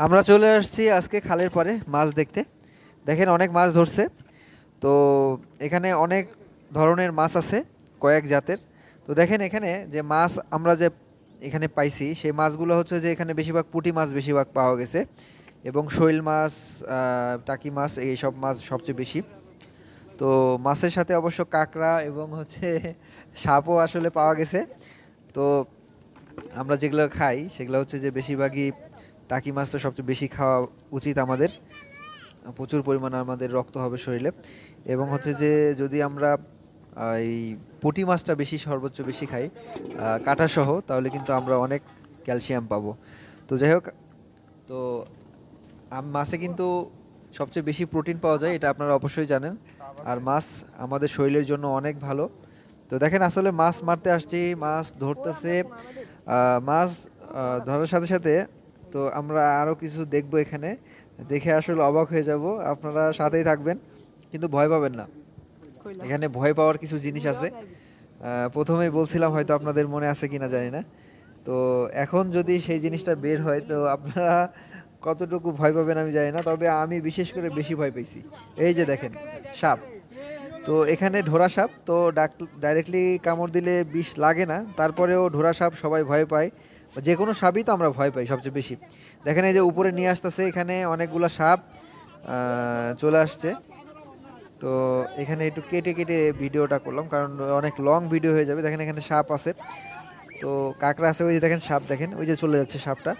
আমরা চলে আসছি আজকে খালের পাড়ে মাছ দেখতে। দেখেন অনেক মাছ ধরছে। তো এখানে অনেক ধরনের মাছ আছে, কয়েক জাতের। তো দেখেন এখানে যে মাছ আমরা যে এখানে পাইছি সেই মাছগুলো হচ্ছে যে এখানে বেশিরভাগ পুঁটি মাছ বেশিরভাগ পাওয়া গেছে, এবং শৈল মাছ, টাকি মাছ, এইসব মাছ সবচেয়ে বেশি। তো মাছের সাথে অবশ্য কাঁকড়া এবং হচ্ছে সাপও আসলে পাওয়া গেছে। তো আমরা যেগুলো খাই সেগুলো হচ্ছে যে বেশিরভাগই টাকি মাছ, তো সবচেয়ে বেশি খাওয়া উচিত আমাদের। প্রচুর পরিমাণে আমাদের রক্ত হবে শরীরে। এবং হচ্ছে যে যদি আমরা এই পুঁটি মাছটা বেশি, সর্বোচ্চ বেশি খাই কাঁটা সহ, তাহলে কিন্তু আমরা অনেক ক্যালসিয়াম পাবো। তো যাই হোক, তো মাছে কিন্তু সবচেয়ে বেশি প্রোটিন পাওয়া যায়, এটা আপনারা অবশ্যই জানেন। আর মাছ আমাদের শরীরের জন্য অনেক ভালো। তো দেখেন আসলে মাছ মারতে আসছি, মাছ ধরতেছে। মাছ ধরার সাথে সাথে তো আমরা আরও কিছু দেখবো এখানে, দেখে আসলে অবাক হয়ে যাব। আপনারা সাথেই থাকবেন, কিন্তু ভয় পাবেন না। এখানে ভয় পাওয়ার কিছু জিনিস আছে। প্রথমেই বলছিলাম, হয়তো আপনাদের মনে আছে কিনা জানি না। তো এখন যদি সেই জিনিসটা বের হয় তো আপনারা কতটুকু ভয় পাবেন আমি জানি না, তবে আমি বিশেষ করে বেশি ভয় পেয়েছি। এই যে দেখেন, সাপ। তো এখানে ঢোড়া সাপ তো ডাইরেক্টলি কামড় দিলে বিষ লাগে না, তারপরেও ঢোড়া সাপ সবাই ভয় পায়। যে কোনো সাপই তো আমরা ভয় পাই সবচেয়ে বেশি। দেখেন এই যে উপরে নিয়ে আসতেছে, এখানে অনেকগুলো সাপ চলে আসছে। তো এখানে একটু কেটে কেটে ভিডিওটা করলাম, কারণ অনেক লং ভিডিও হয়ে যাবে। দেখেন এখানে সাপ আছে, তো কাঁকড়া আছে, ওই যে দেখেন সাপ, দেখেন ওই যে চলে যাচ্ছে সাপটা।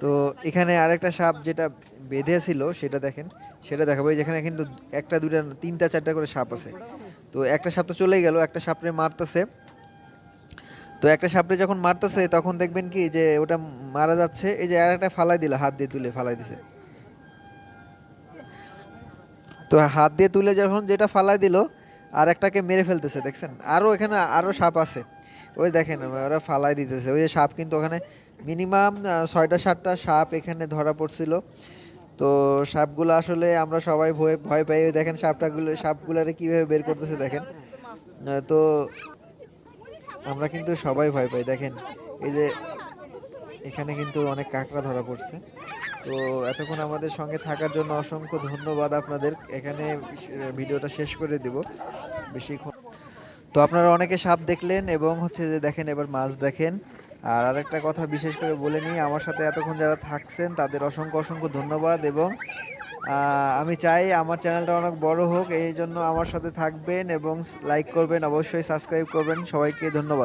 তো এখানে আরেকটা সাপ যেটা বেঁধে ছিল সেটা দেখেন, সেটা দেখাবো। এই যেখানে কিন্তু একটা দুইটা তিনটা চারটা করে সাপ আছে। তো একটা সাপ তো চলেই গেল, একটা সাপরে মারতেছে। তো একটা সাপরে যখন মারতেছে তখন দেখবেন কি যে ওটা মারা যাচ্ছে, এই যে আর একটা ফালাই দিল, হাত দিয়ে তুলে ফালাই দিছে। তো হাত দিয়ে তুলে যখন যেটা ফালাই দিল, আর একটাকে মেরে ফেলতেছে, দেখছেন? আরো এখানে আরো সাপ আছে, ওই দেখেন ওরা ফালাই দিতেছে। ওই যে সাপ কিন্তু ওখানে মিনিমাম 6টা 7টা সাপ এখানে ধরা পড়ছিল। তো সাপগুলো আসলে আমরা সবাই ভয় ভয় পাই। ওই দেখেন সাপগুলারে কিভাবে বের করতেছে দেখেন। তো আমরা কিন্তু সবাই ভয় পাই। দেখেন এই যে এখানে কিন্তু অনেক কাঁকড়া ধরা পড়ছে। তো এতক্ষণ আমাদের সঙ্গে থাকার জন্য অসংখ্য ধন্যবাদ আপনাদের। এখানে ভিডিওটা শেষ করে দিব বেশিক্ষণ। তো আপনারা অনেকে সাপ দেখলেন, এবং হচ্ছে যে দেখেন এবার মাছ দেখেন। আর আরেকটা কথা বিশেষ করে বলে নিই, আমার সাথে এতক্ষণ যারা থাকছেন তাদের অসংখ্য অসংখ্য ধন্যবাদ। এবং আমি চাই আমার চ্যানেলটা অনেক বড় হোক, এই জন্য আমার সাথে থাকবেন এবং লাইক করবেন, অবশ্যই সাবস্ক্রাইব করবেন। সবাইকে ধন্যবাদ।